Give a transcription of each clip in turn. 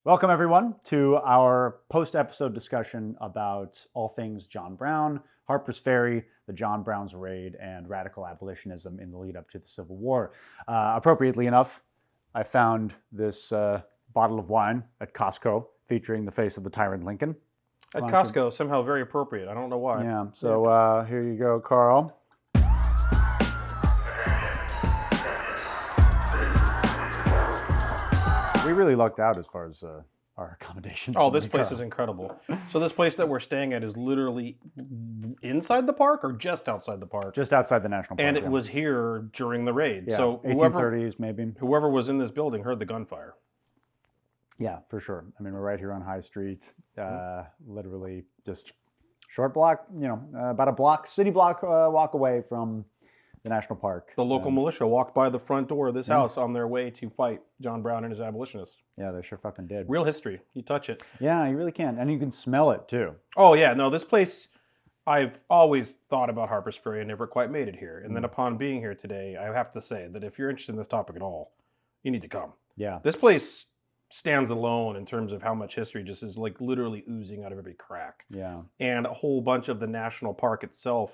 Welcome, everyone, to our post-episode discussion about all things John Brown, Harpers Ferry, the John Brown's Raid, and radical abolitionism in the lead up to the Civil War. Appropriately enough, I found this bottle of wine at Costco featuring the face of the tyrant Lincoln. At Costco, somehow very appropriate. I don't know why. Yeah, so here you go, Karl. We really lucked out as far as our accommodations. Oh, this place is incredible. So this place that we're staying at is literally inside the park or just outside the park? Just outside the national park. And it was here during the raid. Yeah, so 1830s maybe. Whoever was in this building heard the gunfire. Yeah, for sure. I mean, we're right here on High Street, literally just short block, about a block, city block walk away from the national park. The local militia walked by the front door of this house on their way to fight John Brown and his abolitionists. Yeah, they sure fucking did. Real history. You touch it. Yeah, you really can. And you can smell it, too. Oh, yeah. No, this place, I've always thought about Harpers Ferry and never quite made it here. And then upon being here today, I have to say that if you're interested in this topic at all, you need to come. Yeah. This place stands alone in terms of how much history just is like literally oozing out of every crack. Yeah. And a whole bunch of the national park itself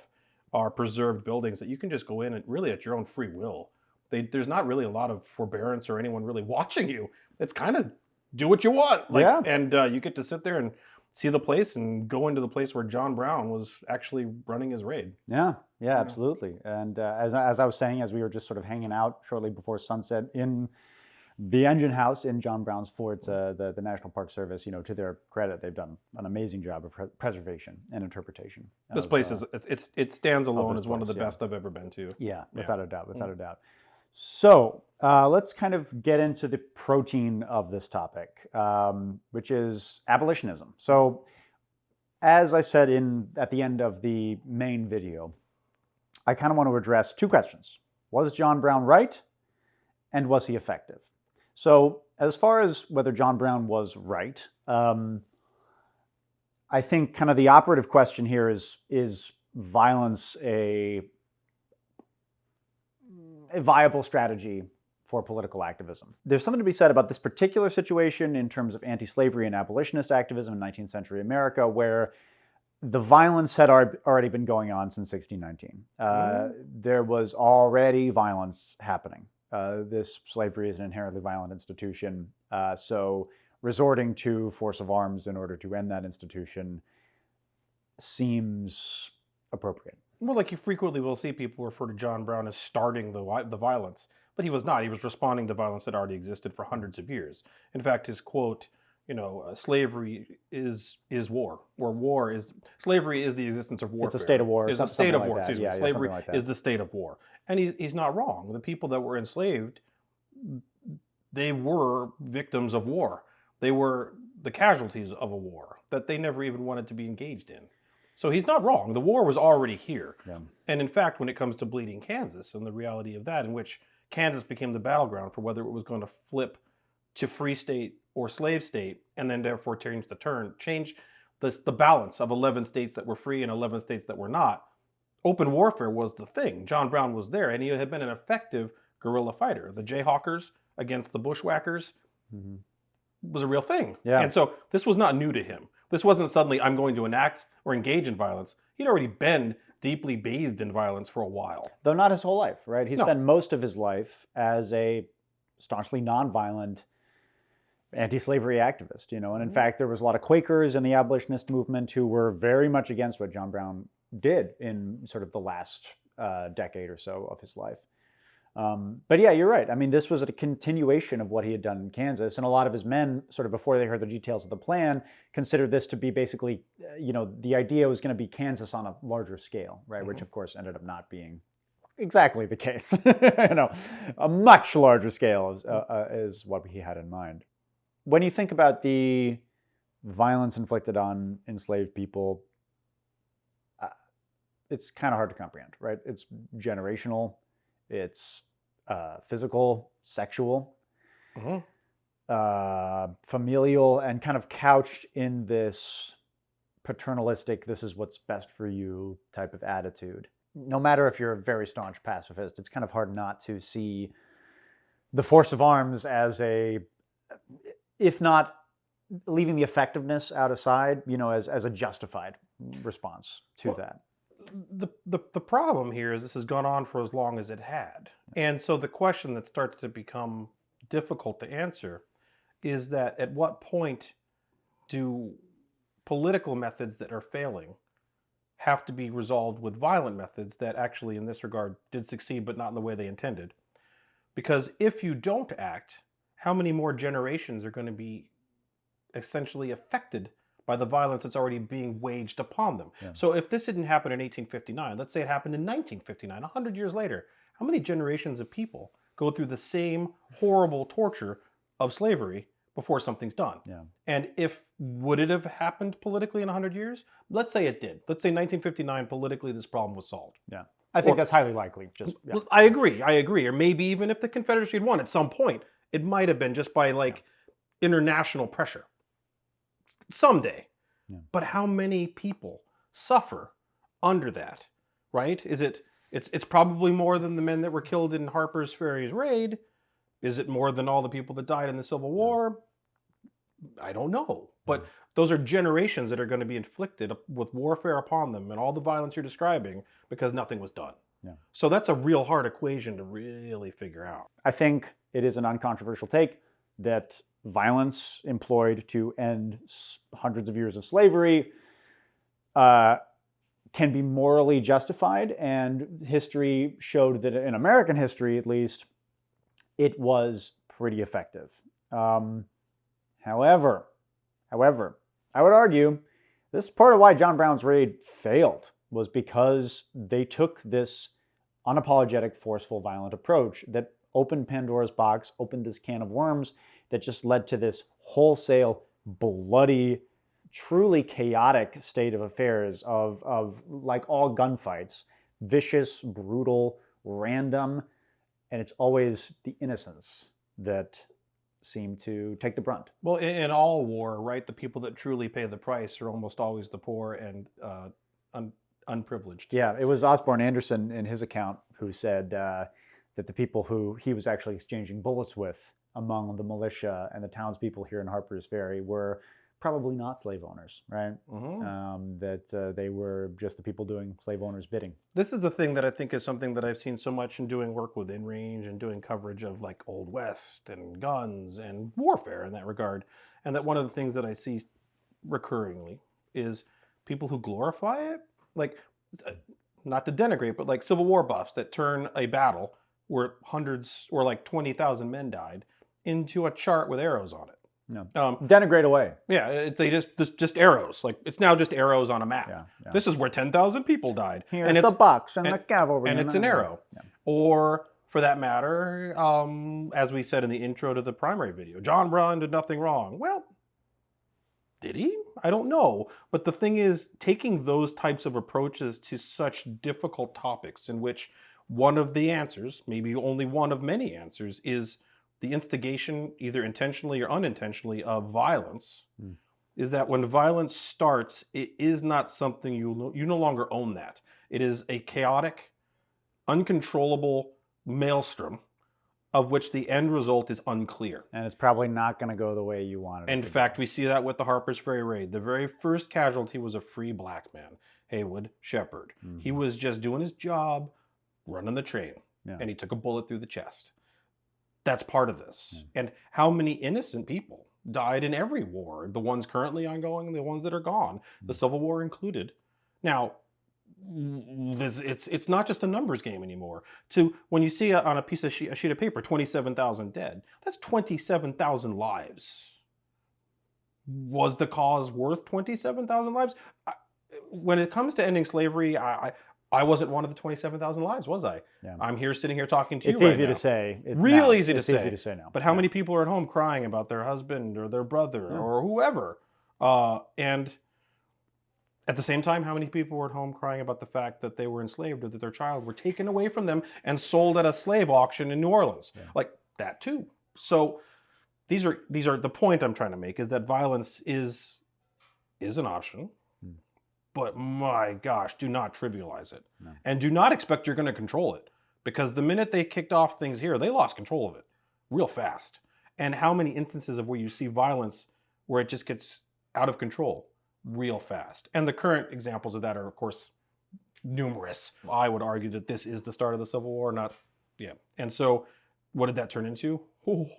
are preserved buildings that you can just go in and really at your own free will. There's not really a lot of forbearance or anyone really watching you. It's kind of do what you want. And you get to sit there and see the place and go into the place where John Brown was actually running his raid. Yeah, absolutely. And as I was saying, as we were just sort of hanging out shortly before sunset in the engine house in John Brown's fort, the National Park Service, to their credit, they've done an amazing job of preservation and interpretation. This place it stands alone as one of the best I've ever been to. Yeah, without a doubt. So let's kind of get into the protein of this topic, which is abolitionism. So as I said at the end of the main video, I kind of want to address two questions. Was John Brown right? And was he effective? So as far as whether John Brown was right, I think kind of the operative question here is violence a viable strategy for political activism? There's something to be said about this particular situation in terms of anti-slavery and abolitionist activism in 19th century America, where the violence had already been going on since 1619. There was already violence happening. This slavery is an inherently violent institution, so resorting to force of arms in order to end that institution seems appropriate. Well, like you frequently will see people refer to John Brown as starting the violence, but he was not. He was responding to violence that already existed for hundreds of years. In fact, his quote, slavery is war, or slavery is the existence of warfare. It's a state of war. It's a state of war. Like Excuse me. Slavery is the state of war, and he's not wrong. The people that were enslaved, they were victims of war. They were the casualties of a war that they never even wanted to be engaged in. So he's not wrong. The war was already here. Yeah. And in fact, when it comes to bleeding Kansas and the reality of that, in which Kansas became the battleground for whether it was going to flip to free state or slave state, and then therefore change the balance of 11 states that were free and 11 states that were not. Open warfare was the thing. John Brown was there, and he had been an effective guerrilla fighter. The Jayhawkers against the Bushwhackers was a real thing. Yeah. And so this was not new to him. This wasn't suddenly, I'm going to enact or engage in violence. He'd already been deeply bathed in violence for a while. Though not his whole life, right? He spent most of his life as a staunchly nonviolent anti-slavery activist, and in fact, there was a lot of Quakers in the abolitionist movement who were very much against what John Brown did in sort of the last decade or so of his life. But yeah, you're right. I mean, this was a continuation of what he had done in Kansas, and a lot of his men, sort of before they heard the details of the plan, considered this to be basically, the idea was going to be Kansas on a larger scale, right? Which of course ended up not being exactly the case. A much larger scale is what he had in mind. When you think about the violence inflicted on enslaved people, it's kind of hard to comprehend, right? It's generational, it's physical, sexual, familial, and kind of couched in this paternalistic, this is what's best for you type of attitude. No matter if you're a very staunch pacifist, it's kind of hard not to see the force of arms as a, if not leaving the effectiveness out aside, as a justified response to that. The problem here is this has gone on for as long as it had. And so the question that starts to become difficult to answer is that at what point do political methods that are failing have to be resolved with violent methods that actually in this regard did succeed but not in the way they intended? Because if you don't act, how many more generations are going to be essentially affected by the violence that's already being waged upon them? Yeah. So if this didn't happen in 1859, let's say it happened in 1959, 100 years later, how many generations of people go through the same horrible torture of slavery before something's done? Yeah. And would it have happened politically in 100 years? Let's say it did. Let's say 1959, politically, this problem was solved. Yeah. I think that's highly likely. I agree. Or maybe even if the Confederacy had won at some point, it might have been just by international pressure. Someday. Yeah. But how many people suffer under that, right? It's probably more than the men that were killed in Harpers Ferry's raid. Is it more than all the people that died in the Civil War? I don't know. But those are generations that are going to be inflicted with warfare upon them and all the violence you're describing because nothing was done. Yeah. So that's a real hard equation to really figure out. I think it is an uncontroversial take that violence employed to end hundreds of years of slavery can be morally justified, and history showed that in American history, at least, it was pretty effective. However, I would argue this is part of why John Brown's raid failed, was because they took this unapologetic, forceful, violent approach that opened Pandora's box, opened this can of worms that just led to this wholesale, bloody, truly chaotic state of affairs of like all gunfights, vicious, brutal, random, and it's always the innocents that seem to take the brunt. Well, in all war, right, the people that truly pay the price are almost always the poor and unprivileged. Yeah, it was Osborne Anderson in his account who said that the people who he was actually exchanging bullets with among the militia and the townspeople here in Harpers Ferry were probably not slave owners, right? Mm-hmm. That they were just the people doing slave owners' bidding. This is the thing that I think is something that I've seen so much in doing work with In Range and doing coverage of like Old West and guns and warfare in that regard. And that one of the things that I see recurringly is people who glorify it, like, not to denigrate, but like Civil War buffs that turn a battle where hundreds or like 20,000 men died into a chart with arrows on it. No. Denigrate away. Yeah, they just arrows. Like, it's now just arrows on a map. Yeah. This is where 10,000 people died. Here's the box and the cavalry. And it's an arrow. Yeah. Or, for that matter, as we said in the intro to the primary video, John Brown did nothing wrong. Well, did he? I don't know. But the thing is, taking those types of approaches to such difficult topics in which one of the answers, maybe only one of many answers, is the instigation, either intentionally or unintentionally, of violence, is that when violence starts, it is not something you no longer own that. It is a chaotic, uncontrollable maelstrom of which the end result is unclear. And it's probably not going to go the way you want it. In fact, we see that with the Harpers Ferry raid. The very first casualty was a free black man, Haywood Shepard. Mm-hmm. He was just doing his job, running the train, and he took a bullet through the chest. That's part of this. And how many innocent people died in every war, the ones currently ongoing and the ones that are gone, the Civil War included. Now, it's not just a numbers game anymore. When you see on a sheet of paper, 27,000 dead, that's 27,000 lives. Was the cause worth 27,000 lives? When it comes to ending slavery, I wasn't one of the 27,000 lives, was I? Yeah. I'm sitting here talking to you right now. It's easy to say. Real easy to say. It's easy to say now. But how many people are at home crying about their husband or their brother or whoever? And at the same time, how many people were at home crying about the fact that they were enslaved or that their child were taken away from them and sold at a slave auction in New Orleans? Yeah. Like that too. So these are the point I'm trying to make, is that violence is an option. But my gosh, do not trivialize it. No. And do not expect you're going to control it. Because the minute they kicked off things here, they lost control of it real fast. And how many instances of where you see violence where it just gets out of control real fast. And the current examples of that are, of course, numerous. I would argue that this is the start of the Civil War, not, yeah. And so what did that turn into? Oh,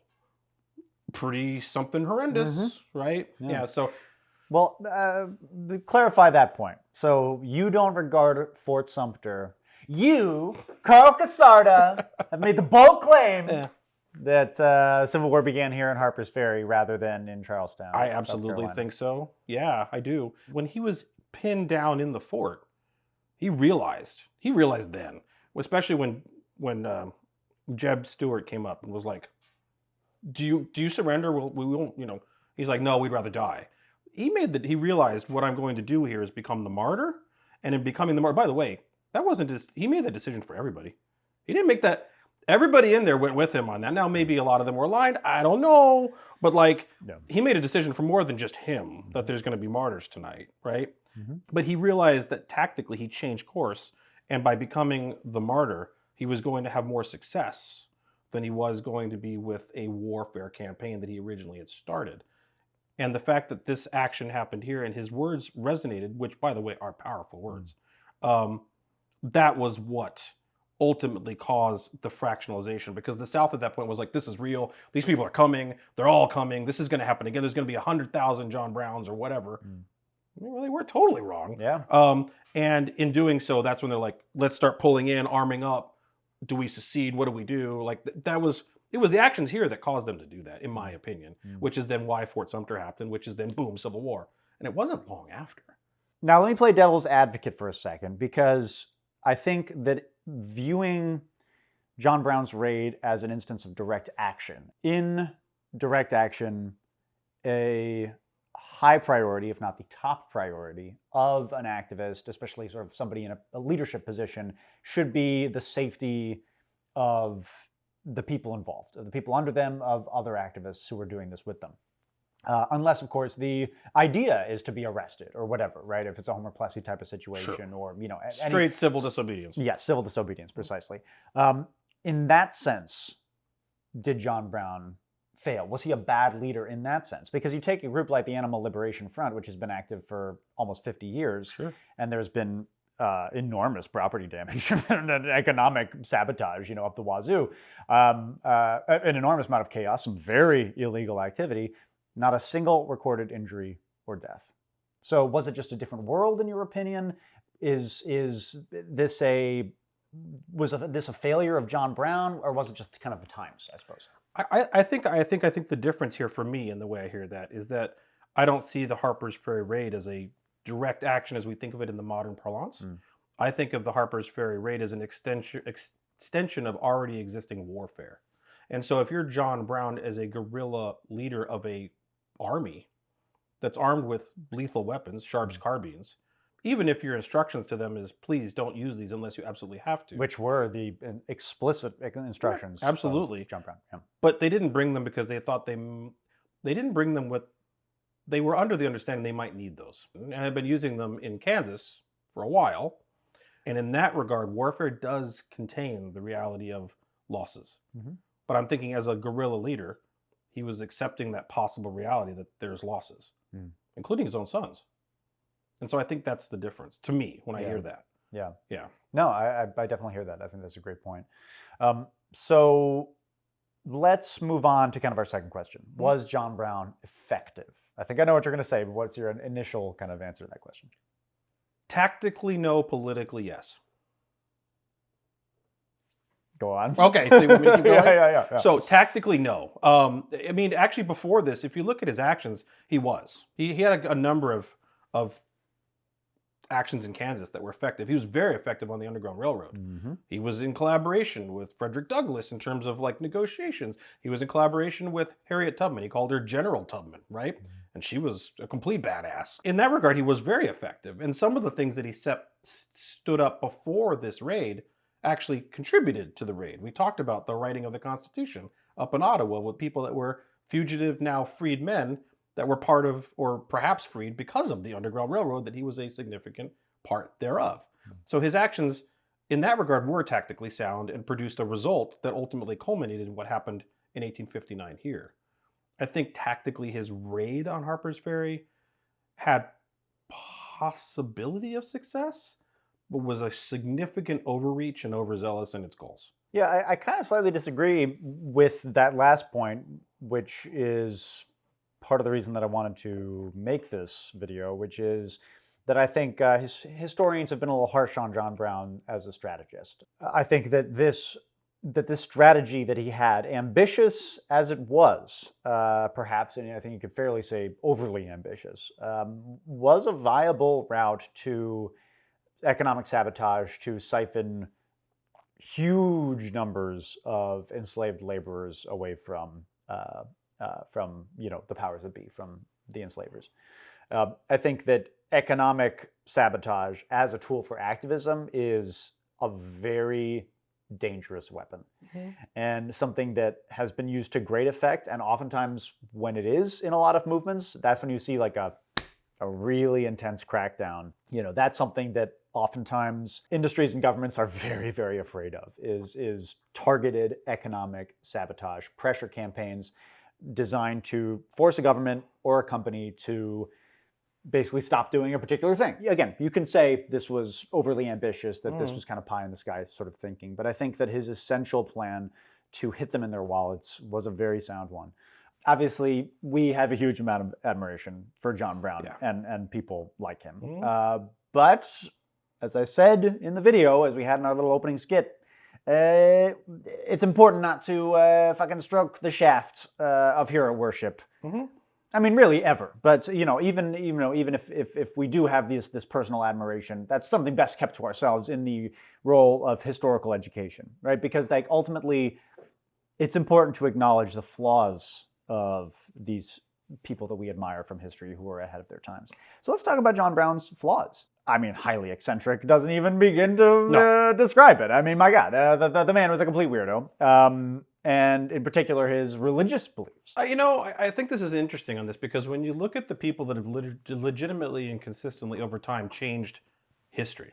pretty something horrendous, right? Yeah, so. Well, clarify that point. So you don't regard Fort Sumter, you, Karl Casarda, have made the bold claim that the Civil War began here in Harpers Ferry rather than in Charlestown. I absolutely think so. Yeah, I do. When he was pinned down in the fort, he realized then, especially when Jeb Stuart came up and was like, do you surrender? We won't, he's like, no, we'd rather die. He realized what I'm going to do here is become the martyr. And in becoming the martyr, by the way, that wasn't just, he made that decision for everybody. He didn't make that, everybody in there went with him on that. Now, maybe a lot of them were aligned, I don't know. But he made a decision for more than just him, that there's going to be martyrs tonight, right? Mm-hmm. But he realized that tactically he changed course. And by becoming the martyr, he was going to have more success than he was going to be with a warfare campaign that he originally had started. And the fact that this action happened here and his words resonated, which, by the way, are powerful words, that was what ultimately caused the fractionalization. Because the South at that point was like, this is real. These people are coming. They're all coming. This is going to happen again. There's going to be 100,000 John Browns or whatever. Well, they were totally wrong. Yeah. And in doing so, that's when they're like, let's start pulling in, arming up. Do we secede? What do we do? Like it was the actions here that caused them to do that, in my opinion, which is then why Fort Sumter happened, which is then boom, Civil War. And it wasn't long after. Now, let me play devil's advocate for a second, because I think that viewing John Brown's raid as an instance of direct action, in direct action, a high priority, if not the top priority, of an activist, especially sort of somebody in a leadership position, should be the safety of the people involved, of the people under them, of other activists who are doing this with them. Unless, of course, the idea is to be arrested or whatever, right? If it's a Homer Plessy type of situation, or, straight civil disobedience. Yes, civil disobedience, precisely. In that sense, did John Brown fail? Was he a bad leader in that sense? Because you take a group like the Animal Liberation Front, which has been active for almost 50 years, and there's been enormous property damage and economic sabotage, up the wazoo, an enormous amount of chaos, some very illegal activity, not a single recorded injury or death. So was it just a different world in your opinion? Was this a failure of John Brown, or was it just kind of the times, I suppose? I think the difference here for me, in the way I hear that, is that I don't see the Harpers Ferry raid as a direct action as we think of it in the modern parlance. I think of the Harpers Ferry raid as an extension of already existing warfare. And so if you're John Brown as a guerrilla leader of a army that's armed with lethal weapons, Sharps carbines, even if your instructions to them is, please don't use these unless you absolutely have to. Which were the explicit instructions. Yeah, absolutely. Of John Brown. Yeah. But they didn't bring them because they thought they didn't bring them with, they were under the understanding they might need those. And I've been using them in Kansas for a while. And in that regard, warfare does contain the reality of losses. But I'm thinking as a guerrilla leader, he was accepting that possible reality that there's losses, including his own sons. And so I think that's the difference to me when I hear that. Yeah. Yeah. No, I definitely hear that. I think that's a great point. So let's move on to kind of our second question. Was John Brown effective? I think I know what you're going to say, but what's your initial kind of answer to that question? Tactically, no. Politically, yes. Go on. Okay, so you want me to keep going? Yeah. So tactically, no. I mean, actually, before this, if you look at his actions, he had a number of actions in Kansas that were effective. He was very effective on the Underground Railroad. He was in collaboration with Frederick Douglass in terms of negotiations. He was in collaboration with Harriet Tubman. He called her General Tubman, right? And she was a complete badass. In that regard, he was very effective. And some of the things that he stood up before this raid actually contributed to the raid. We talked about the writing of the Constitution up in Ottawa with people that were fugitive, now freed men that were part of, or perhaps freed because of the Underground Railroad, that he was a significant part thereof. So his actions in that regard were tactically sound and produced a result that ultimately culminated in what happened in 1859 here. I think tactically his raid on Harpers Ferry had possibility of success, but was a significant overreach and overzealous in its goals. Yeah, I kind of slightly disagree with that last point, which is part of the reason that I wanted to make this video, which is that I think historians have been a little harsh on John Brown as a strategist. I think that this strategy that he had, ambitious as it was, perhaps, and I think you could fairly say overly ambitious, was a viable route to economic sabotage, to siphon huge numbers of enslaved laborers away from the powers that be, from the enslavers. I think that economic sabotage as a tool for activism is a very dangerous weapon, and something that has been used to great effect. And oftentimes, when it is in a lot of movements, that's when you see like a really intense crackdown. That's something that oftentimes industries and governments are very, very afraid of, is targeted economic sabotage, pressure campaigns designed to force a government or a company to basically stop doing a particular thing. Again, you can say this was overly ambitious, that this was kind of pie in the sky sort of thinking, but I think that his essential plan to hit them in their wallets was a very sound one. Obviously, we have a huge amount of admiration for John Brown and people like him. But as I said in the video, as we had in our little opening skit, it's important not to fucking stroke the shaft of hero worship. I mean, really, ever. But even if we do have this personal admiration, that's something best kept to ourselves in the role of historical education, right? Because ultimately, it's important to acknowledge the flaws of these people that we admire from history who are ahead of their times. So let's talk about John Brown's flaws. I mean, highly eccentric doesn't even begin to describe it. I mean, my God, the man was a complete weirdo. And in particular, his religious beliefs. I think this is interesting on this, because when you look at the people that have legitimately and consistently over time changed history,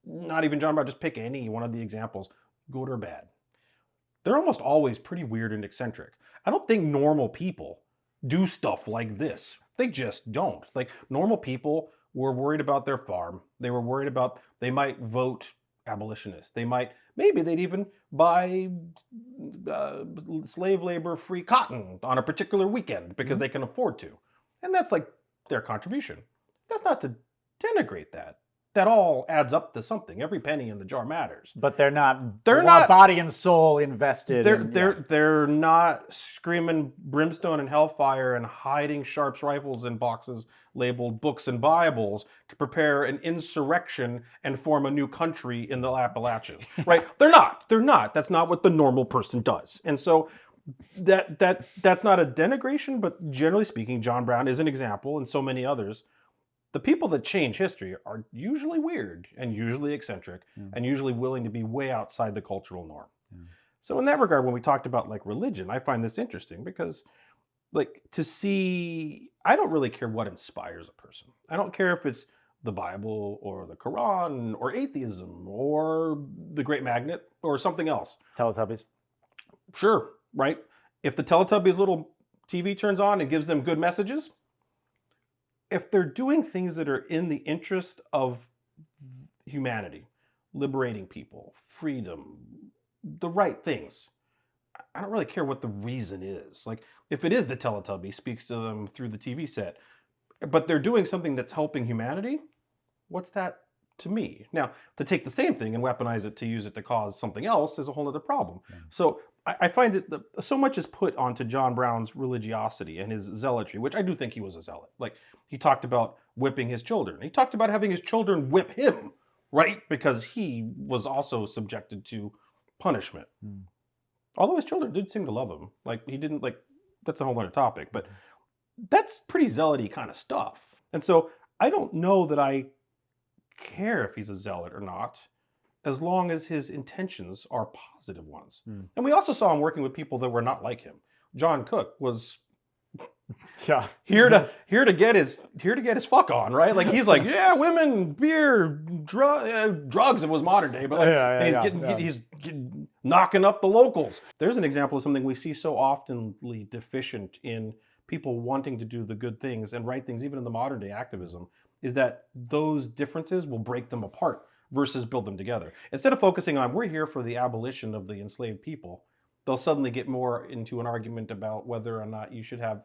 not even John Brown, just pick any one of the examples, good or bad, they're almost always pretty weird and eccentric. I don't think normal people do stuff like this. They just don't. Like, normal people were worried about their farm. They were worried about, they might vote abolitionists. Maybe they'd even buy slave labor free cotton on a particular weekend because they can afford to. And that's like their contribution. That's not to denigrate that. That all adds up to something. Every penny in the jar matters. But they're not body and soul invested. They're not screaming brimstone and hellfire and hiding Sharps rifles in boxes labeled books and Bibles to prepare an insurrection and form a new country in the Appalachians. Right? They're not. That's not what the normal person does. And so that's not a denigration, but generally speaking, John Brown is an example, and so many others. The people that change history are usually weird and usually eccentric and usually willing to be way outside the cultural norm. So in that regard, when we talked about like religion, I find this interesting because like to see, I don't really care what inspires a person. I don't care if it's the Bible or the Quran or atheism or the Great Magnet or something else. Teletubbies. Sure, right? If the Teletubbies little TV turns on and gives them good messages, if they're doing things that are in the interest of humanity, liberating people, freedom, the right things, I don't really care what the reason is. Like, if it is the Teletubby speaks to them through the TV set, but they're doing something that's helping humanity, what's that to me? Now, to take the same thing and weaponize it to use it to cause something else is a whole other problem. So I find that so much is put onto John Brown's religiosity and his zealotry, which I do think he was a zealot. Like, he talked about whipping his children. He talked about having his children whip him, right? Because he was also subjected to punishment. Although his children did seem to love him. Like, he didn't, like, that's a whole other topic, but that's pretty zealot-y kind of stuff. And so I don't know that I care if he's a zealot or not, as long as his intentions are positive ones. And we also saw him working with people that were not like him. John Cook was here to get his fuck on, right? Like, he's like, yeah, women, beer, drugs. If it was modern day, but like, he's getting knocking up the locals. There's an example of something we see so oftenly deficient in people wanting to do the good things and right things, even in the modern day activism, is that those differences will break them apart versus build them together. Instead of focusing on, we're here for the abolition of the enslaved people, they'll suddenly get more into an argument about whether or not you should have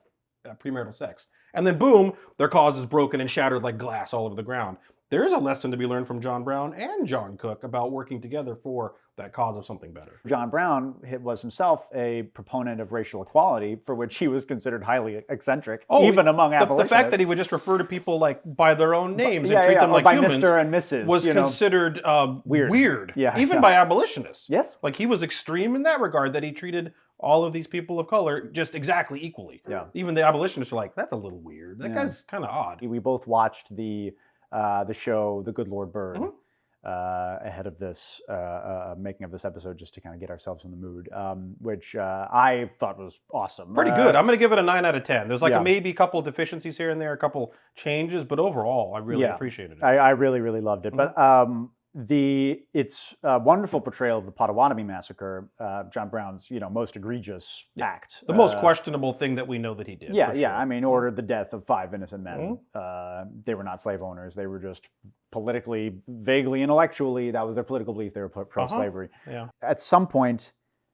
premarital sex. And then boom, their cause is broken and shattered like glass all over the ground. There is a lesson to be learned from John Brown and John Cook about working together for that cause of something better. John Brown was himself a proponent of racial equality, for which he was considered highly eccentric, even among abolitionists. The fact that he would just refer to people like by their own names and treat them like by humans Mr. and Mrs. was considered weird. Even by abolitionists. Yes. Like he was extreme in that regard, that he treated all of these people of color just exactly equally. Yeah. Even the abolitionists were like, that's a little weird. That guy's kind of odd. We both watched the show The Good Lord Bird ahead of this making of this episode, just to kind of get ourselves in the mood, which I thought was awesome. Pretty good. I'm going to give it a 9 out of 10. There's like maybe a couple of deficiencies here and there, a couple changes, but overall, I really appreciated it. I really, really loved it. But it's a wonderful portrayal of the Potawatomi massacre, John Brown's most egregious act, the most questionable thing that we know that he did. Sure. I mean, ordered the death of 5 innocent men. They were not slave owners. They were just politically, vaguely, intellectually, that was their political belief. They were pro-slavery. At some point,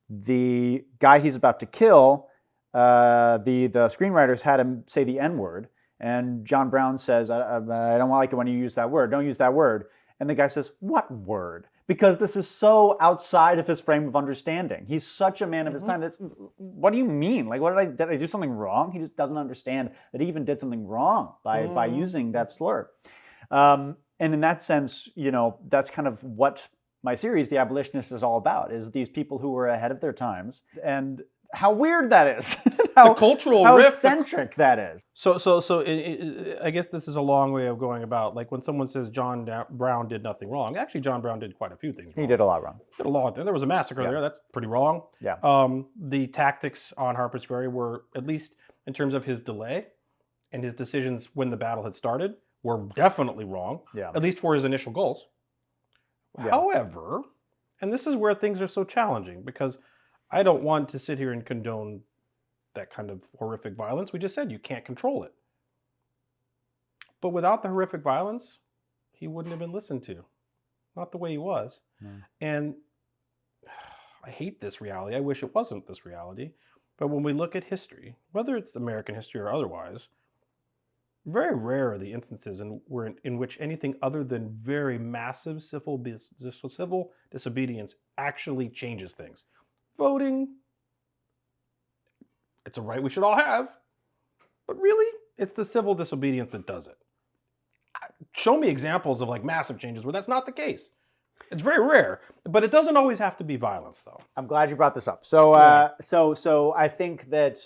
the guy he's about to kill, the screenwriters had him say the N-word, and John Brown says, I don't like it when you use that word. Don't use that word. And the guy says, what word? Because this is so outside of his frame of understanding. He's such a man of his time. What do you mean? Like, did I do something wrong? He just doesn't understand that he even did something wrong by using that slur. And in that sense, that's kind of what my series, The Abolitionists, is all about, is these people who were ahead of their times, and how weird that is. The cultural how rift. Eccentric that is. So I guess this is a long way of going about, like when someone says John Brown did nothing wrong. Actually, John Brown did quite a few things wrong. He did a lot wrong. Did a lot. There was a massacre there. That's pretty wrong. Yeah. The tactics on Harpers Ferry were, at least in terms of his delay and his decisions when the battle had started, were definitely wrong. Yeah. At least for his initial goals. Yeah. However, and this is where things are so challenging, because I don't want to sit here and condone that kind of horrific violence. We just said you can't control it. But without the horrific violence, he wouldn't have been listened to. Not the way he was. And I hate this reality. I wish it wasn't this reality. But when we look at history, whether it's American history or otherwise, very rare are the instances in which anything other than very massive civil disobedience actually changes things. Voting, it's a right we should all have, but really, it's the civil disobedience that does it. Show me examples of like massive changes where that's not the case. It's very rare, but it doesn't always have to be violence, though. I'm glad you brought this up. So, so I think that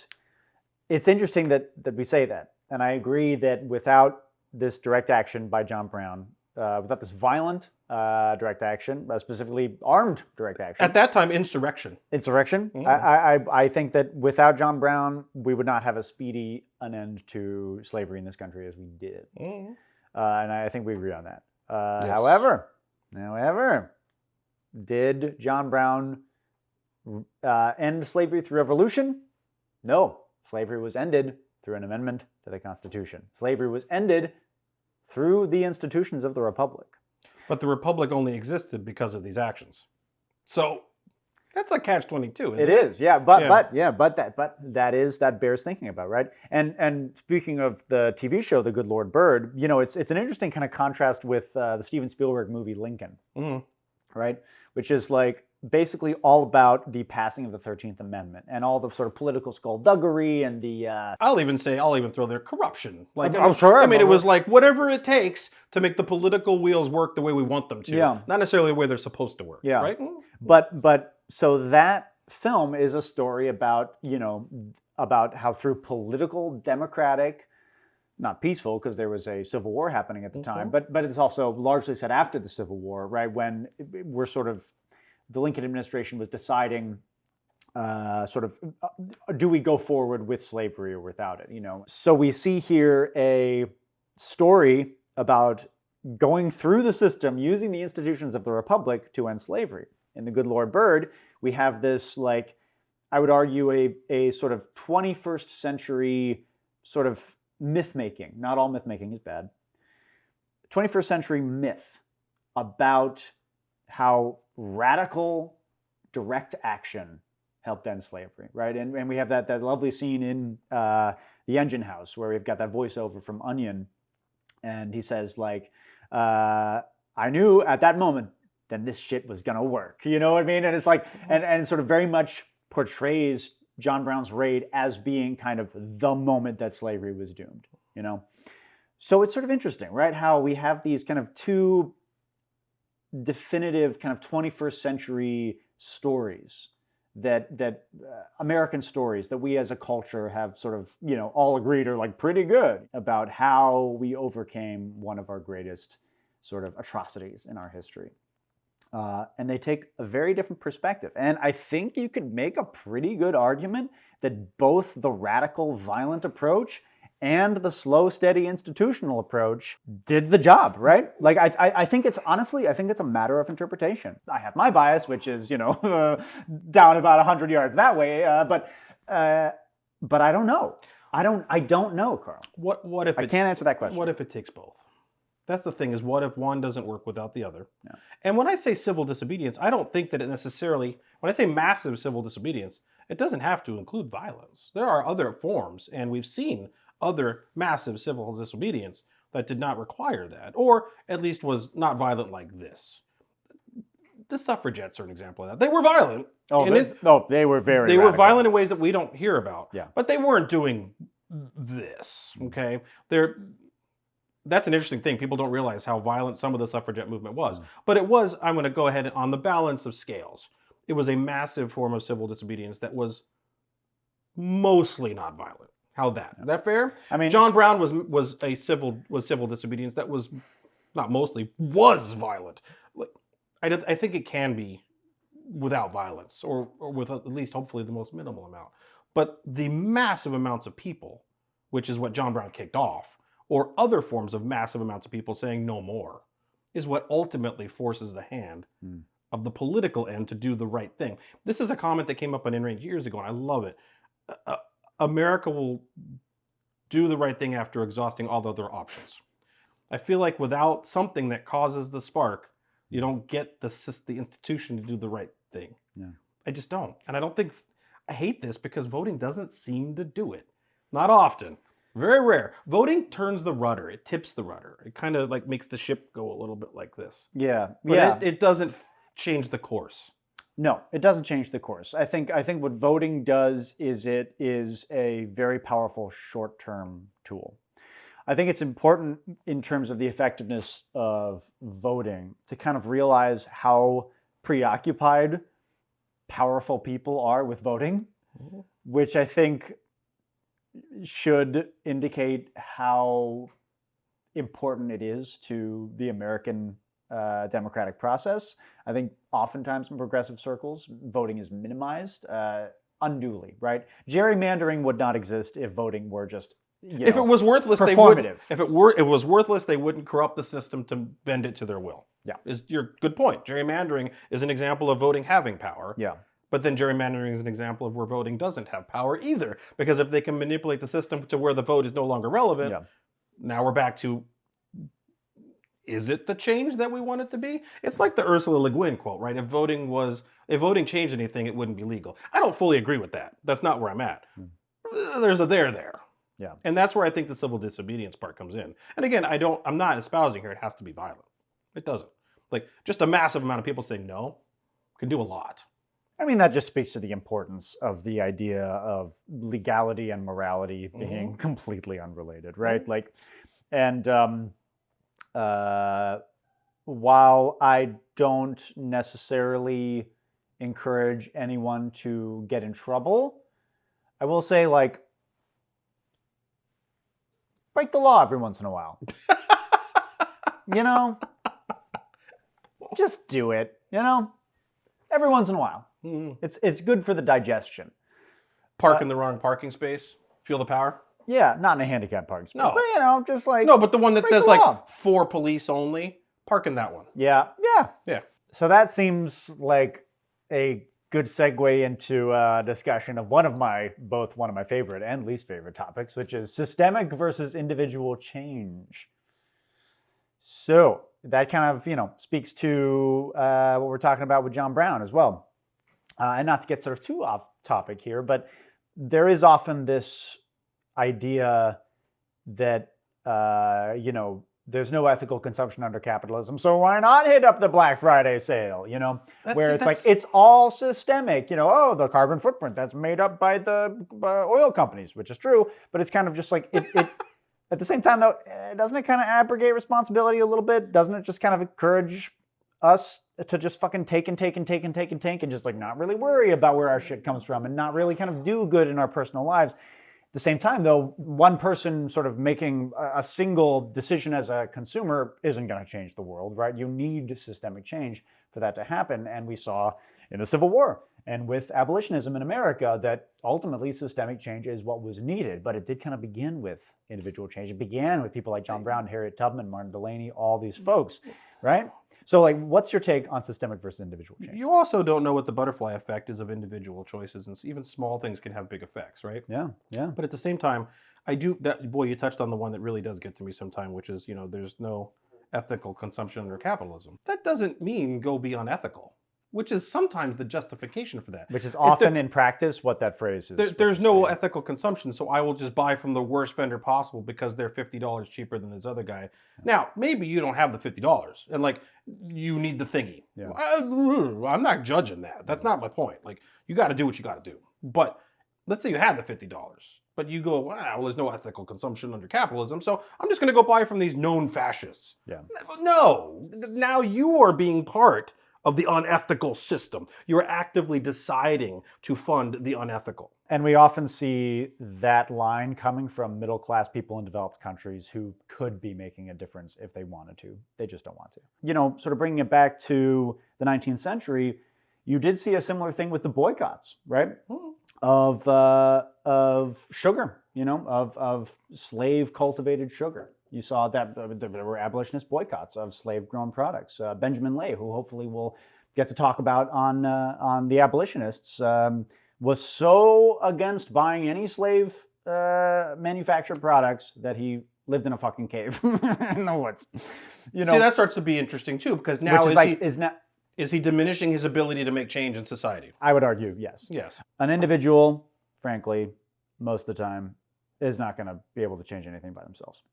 it's interesting that we say that, and I agree that without this direct action by John Brown, without this violent direct action, specifically armed direct action. At that time, insurrection. Insurrection. I think that without John Brown, we would not have as speedy an end to slavery in this country as we did. And I think we agree on that. Yes. However, did John Brown end slavery through revolution? No. Slavery was ended through an amendment to the Constitution. Slavery was ended through the institutions of the Republic. But the Republic only existed because of these actions. So that's a catch-22, isn't it? It is, yeah. But that bears thinking about, right? And speaking of the TV show, The Good Lord Bird, it's an interesting kind of contrast with the Steven Spielberg movie Lincoln, right? Which is like basically all about the passing of the 13th Amendment and all the sort of political skullduggery and the... I'll even throw there corruption. Like, I'm sure. I mean, it was like whatever it takes to make the political wheels work the way we want them to. Yeah. Not necessarily the way they're supposed to work. Yeah. Right? But so that film is a story about, about how through political, democratic, not peaceful, because there was a civil war happening at the time, but it's also largely set after the Civil War, right? When we're sort of... the Lincoln administration was deciding do we go forward with slavery or without it, So we see here a story about going through the system, using the institutions of the Republic to end slavery. In The Good Lord Bird, We have this, like, I would argue, a sort of 21st century sort of myth making. Not all myth making is bad. 21st century myth about how radical direct action helped end slavery, right? And we have that lovely scene in The Engine House where we've got that voiceover from Onion, and he says, like, I knew at that moment that this shit was gonna work. You know what I mean? And it's like, and sort of very much portrays John Brown's raid as being kind of the moment that slavery was doomed, you know? So it's sort of interesting, right? How we have these kind of two definitive kind of 21st century stories that American stories that we as a culture have sort of, you know, all agreed are like pretty good about how we overcame one of our greatest sort of atrocities in our history. And they take a very different perspective. And I think you could make a pretty good argument that both the radical, violent approach and the slow, steady institutional approach did the job, right? Like, I think it's, honestly, I think it's a matter of interpretation. I have my bias, which is, you know, down about 100 yards that way, but I don't know. I don't know, Karl. What if I can't answer that question. What if it takes both? That's the thing, is what if one doesn't work without the other? Yeah. And when I say civil disobedience, I don't think that it necessarily, when I say massive civil disobedience, it doesn't have to include violence. There are other forms, and we've seen other massive civil disobedience that did not require that, or at least was not violent like this. The suffragettes are an example of that. They were violent. They were very They radical. were violent in ways that we don't hear about. Yeah. But they weren't doing this, okay? That's an interesting thing. People don't realize how violent some of the suffragette movement was. But it was, I'm going to go ahead on the balance of scales. It was a massive form of civil disobedience that was mostly not violent. How's that? Is that fair? I mean, John Brown was civil disobedience that was not mostly, was violent. I think it can be without violence, or with at least hopefully the most minimal amount. But the massive amounts of people, which is what John Brown kicked off, or other forms of massive amounts of people saying no more, is what ultimately forces the hand of the political end to do the right thing. This is a comment that came up on In Range years ago, and I love it. America will do the right thing after exhausting all the other options. I feel like without something that causes the spark, you don't get the institution to do the right thing. Yeah. I just don't. And I hate this because voting doesn't seem to do it. Not often. Very rare. Voting turns the rudder. It tips the rudder. It kind of like makes the ship go a little bit like this. Yeah. But it doesn't change the course. No, it doesn't change the course. I think what voting does is it is a very powerful short-term tool. I think it's important in terms of the effectiveness of voting to kind of realize how preoccupied powerful people are with voting, which I think should indicate how important it is to the American democratic process. I think oftentimes in progressive circles, voting is minimized unduly, right? Gerrymandering would not exist if voting were just, if it was worthless, they would. If it was worthless, they wouldn't corrupt the system to bend it to their will. Yeah, is your good point. Gerrymandering is an example of voting having power. Yeah. But then gerrymandering is an example of where voting doesn't have power either. Because if they can manipulate the system to where the vote is no longer relevant, now we're back to, is it the change that we want it to be? It's like the Ursula Le Guin quote, right? If voting changed anything, it wouldn't be legal. I don't fully agree with that. That's not where I'm at. There's a there. Yeah. And that's where I think the civil disobedience part comes in. And again, I'm not espousing here it has to be violent. It doesn't. Like, just a massive amount of people saying no can do a lot. I mean, that just speaks to the importance of the idea of legality and morality being completely unrelated, right? Like, and while I don't necessarily encourage anyone to get in trouble, I will say, like, break the law every once in a while. You know? Just do it, you know? Every once in a while. It's good for the digestion. Park in the wrong parking space. Feel the power? Yeah, not in a handicapped parking space. No. But, you know, just like... No, but the one that says, like, law. for police only, park in that one. Yeah. Yeah. So that seems like a good segue into a discussion of both one of my favorite and least favorite topics, which is systemic versus individual change. So that kind of, speaks to what we're talking about with John Brown as well. And not to get sort of too off topic here, but there is often this idea that, there's no ethical consumption under capitalism, so why not hit up the Black Friday sale, where it's like, it's all systemic, the carbon footprint, that's made up by the oil companies, which is true, but it's kind of just like, it at the same time, though, doesn't it kind of abrogate responsibility a little bit? Doesn't it just kind of encourage us to just fucking take and just like not really worry about where our shit comes from and not really kind of do good in our personal lives? At the same time, though, one person sort of making a single decision as a consumer isn't going to change the world, right? You need systemic change for that to happen. And we saw in the Civil War and with abolitionism in America that ultimately systemic change is what was needed. But it did kind of begin with individual change. It began with people like John Brown, Harriet Tubman, Martin Delany, all these folks, right? So, like, what's your take on systemic versus individual change? You also don't know what the butterfly effect is of individual choices, and even small things can have big effects, right? Yeah. But at the same time, you touched on the one that really does get to me sometime, which is, there's no ethical consumption under capitalism. That doesn't mean go be unethical, which is sometimes the justification for that. Which is often in practice what that phrase is. There's no ethical consumption, so I will just buy from the worst vendor possible because they're $50 cheaper than this other guy. Now, maybe you don't have the $50 and like you need the thingy. Yeah. I'm not judging that. That's not my point. Like, you got to do what you got to do. But let's say you had the $50, but you go, well, there's no ethical consumption under capitalism, so I'm just going to go buy from these known fascists. Yeah. No, now you are being part of the unethical system. You're actively deciding to fund the unethical. And we often see that line coming from middle-class people in developed countries who could be making a difference if they wanted to. They just don't want to. Sort of bringing it back to the 19th century, you did see a similar thing with the boycotts, right? Of sugar, of slave-cultivated sugar. You saw that there were abolitionist boycotts of slave-grown products. Benjamin Lay, who hopefully we'll get to talk about on the Abolitionists, was so against buying any slave manufactured products that he lived in a fucking cave in the woods. See, that starts to be interesting too, because now is he diminishing his ability to make change in society? I would argue, yes. Yes. An individual, frankly, most of the time, is not going to be able to change anything by themselves.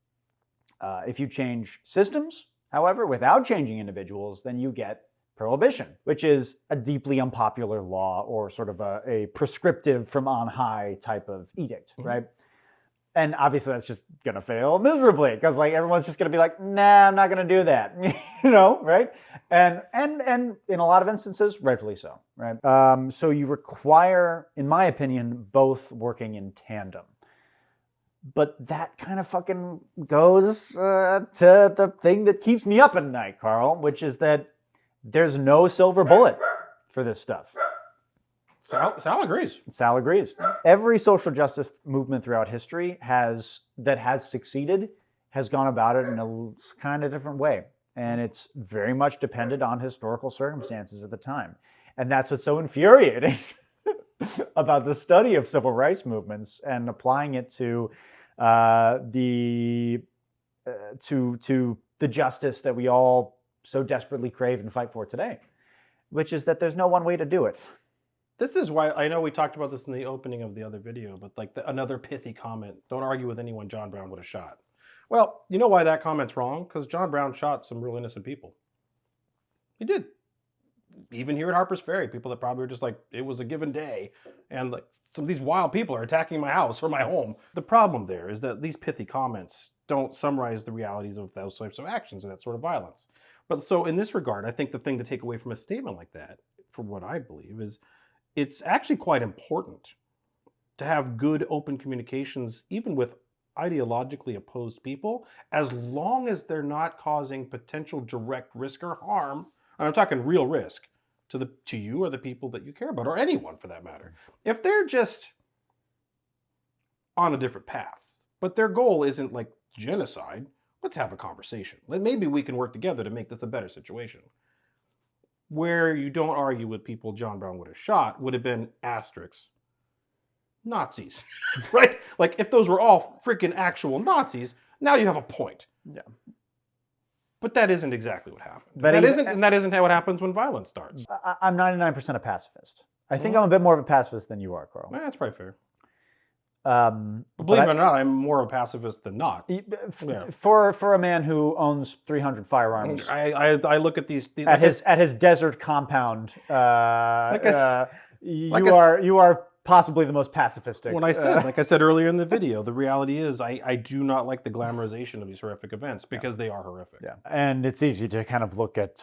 If you change systems, however, without changing individuals, then you get prohibition, which is a deeply unpopular law or sort of a prescriptive from on high type of edict, right? And obviously that's just going to fail miserably because like everyone's just going to be like, nah, I'm not going to do that, right? And in a lot of instances, rightfully so, right? So you require, in my opinion, both working in tandem. But that kind of fucking goes to the thing that keeps me up at night, Karl, which is that there's no silver bullet for this stuff. Sal agrees. Sal agrees. Every social justice movement throughout history that has succeeded has gone about it in a kind of different way. And it's very much depended on historical circumstances at the time. And that's what's so infuriating about the study of civil rights movements and applying it to the justice that we all so desperately crave and fight for today, which is that there's no one way to do it. This is why I know we talked about this in the opening of the other video, but like another pithy comment: don't argue with anyone John Brown would have shot. Well, you know why that comment's wrong? Because John Brown shot some real innocent people. He did. Even here at Harpers Ferry, people that probably were just like, it was a given day, and like some of these wild people are attacking my house or my home. The problem there is that these pithy comments don't summarize the realities of those types of actions and that sort of violence. But so in this regard, I think the thing to take away from a statement like that, from what I believe, is it's actually quite important to have good open communications, even with ideologically opposed people, as long as they're not causing potential direct risk or harm. And I'm talking real risk to you or the people that you care about, or anyone for that matter. If they're just on a different path, but their goal isn't like genocide, let's have a conversation. Maybe we can work together to make this a better situation. where you don't argue with people John Brown would have shot would have been asterisks. Nazis, right? Like if those were all freaking actual Nazis, now you have a point. Yeah. But that isn't exactly what happened. But that isn't how it happens when violence starts. I'm 99% a pacifist. I think I'm a bit more of a pacifist than you are, Karl. That's probably fair. But believe it or not, I'm more of a pacifist than not. For a man who owns 300 firearms, I look at these at his desert compound. You are possibly the most pacifistic. When I said, like I said earlier in the video, the reality is I do not like the glamorization of these horrific events because they are horrific. Yeah, and it's easy to kind of look at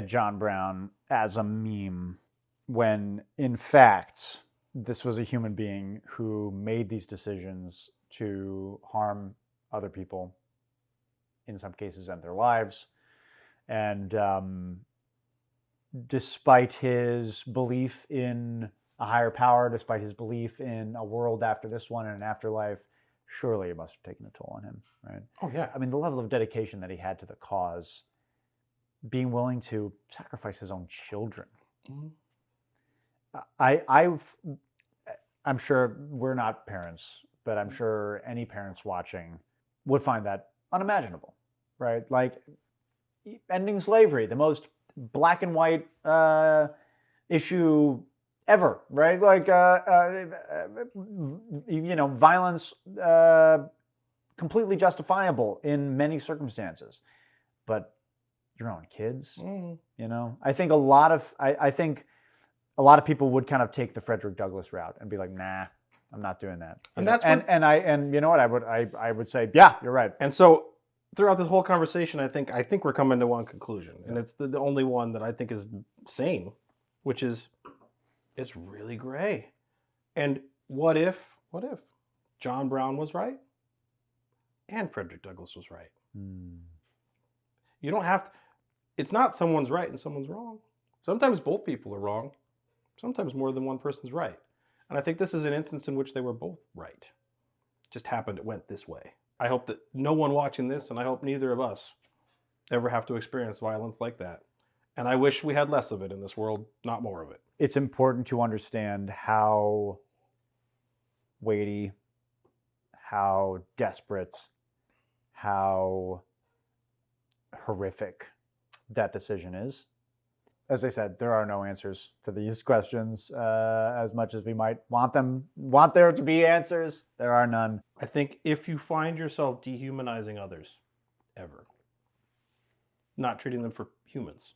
John Brown as a meme when, in fact, this was a human being who made these decisions to harm other people, in some cases, end their lives. And despite his belief in a higher power, despite his belief in a world after this one and an afterlife, surely it must have taken a toll on him, right? Oh, yeah. I mean, the level of dedication that he had to the cause, being willing to sacrifice his own children. Mm-hmm. I'm sure we're not parents, but I'm sure any parents watching would find that unimaginable, right? Like ending slavery, the most black and white issue ever, right? Like, violence completely justifiable in many circumstances, but your own kids, I think a lot of people would kind of take the Frederick Douglass route and be like, nah, I'm not doing that. And you know what? I would say, yeah, you're right. And so throughout this whole conversation, I think we're coming to one conclusion, and it's the only one that I think is sane, which is it's really gray. And what if John Brown was right and Frederick Douglass was right? You don't have to, it's not someone's right and someone's wrong. Sometimes both people are wrong. Sometimes more than one person's right. And I think this is an instance in which they were both right. It just happened it went this way. I hope that no one watching this, and I hope neither of us, ever have to experience violence like that. And I wish we had less of it in this world, not more of it. It's important to understand how weighty, how desperate, how horrific that decision is. As I said, there are no answers to these questions. As much as we might want there to be answers, there are none. I think if you find yourself dehumanizing others, ever, not treating them for humans,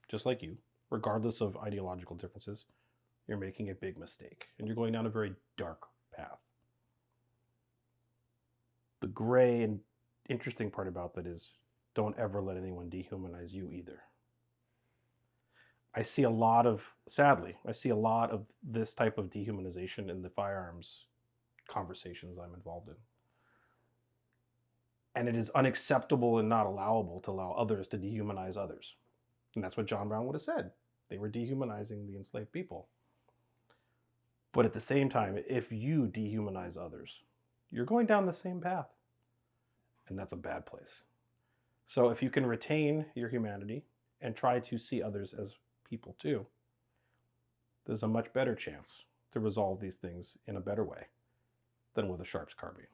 just like you, regardless of ideological differences, you're making a big mistake. And you're going down a very dark path. The gray and interesting part about that is don't ever let anyone dehumanize you either. Sadly, I see a lot of this type of dehumanization in the firearms conversations I'm involved in. And it is unacceptable and not allowable to allow others to dehumanize others. And that's what John Brown would have said. They were dehumanizing the enslaved people. But at the same time, if you dehumanize others, you're going down the same path. And that's a bad place. So if you can retain your humanity and try to see others as people too, there's a much better chance to resolve these things in a better way than with a Sharps carbine.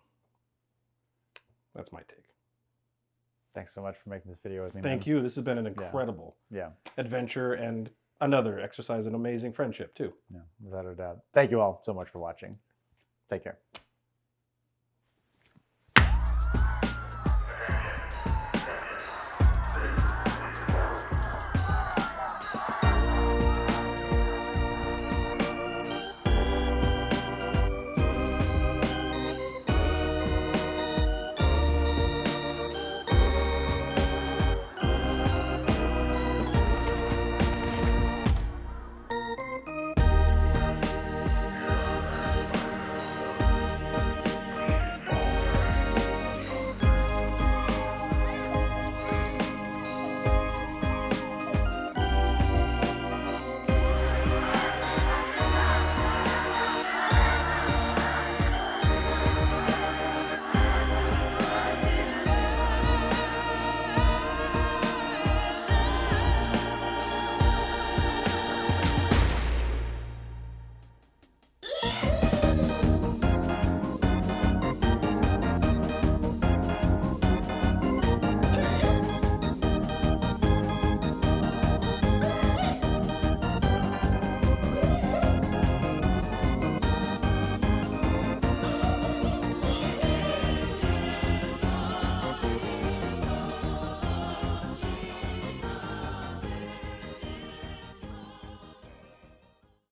That's my take. Thanks so much for making this video with me. Thank you. This has been an incredible adventure and another exercise in amazing friendship too. Yeah, without a doubt. Thank you all so much for watching. Take care.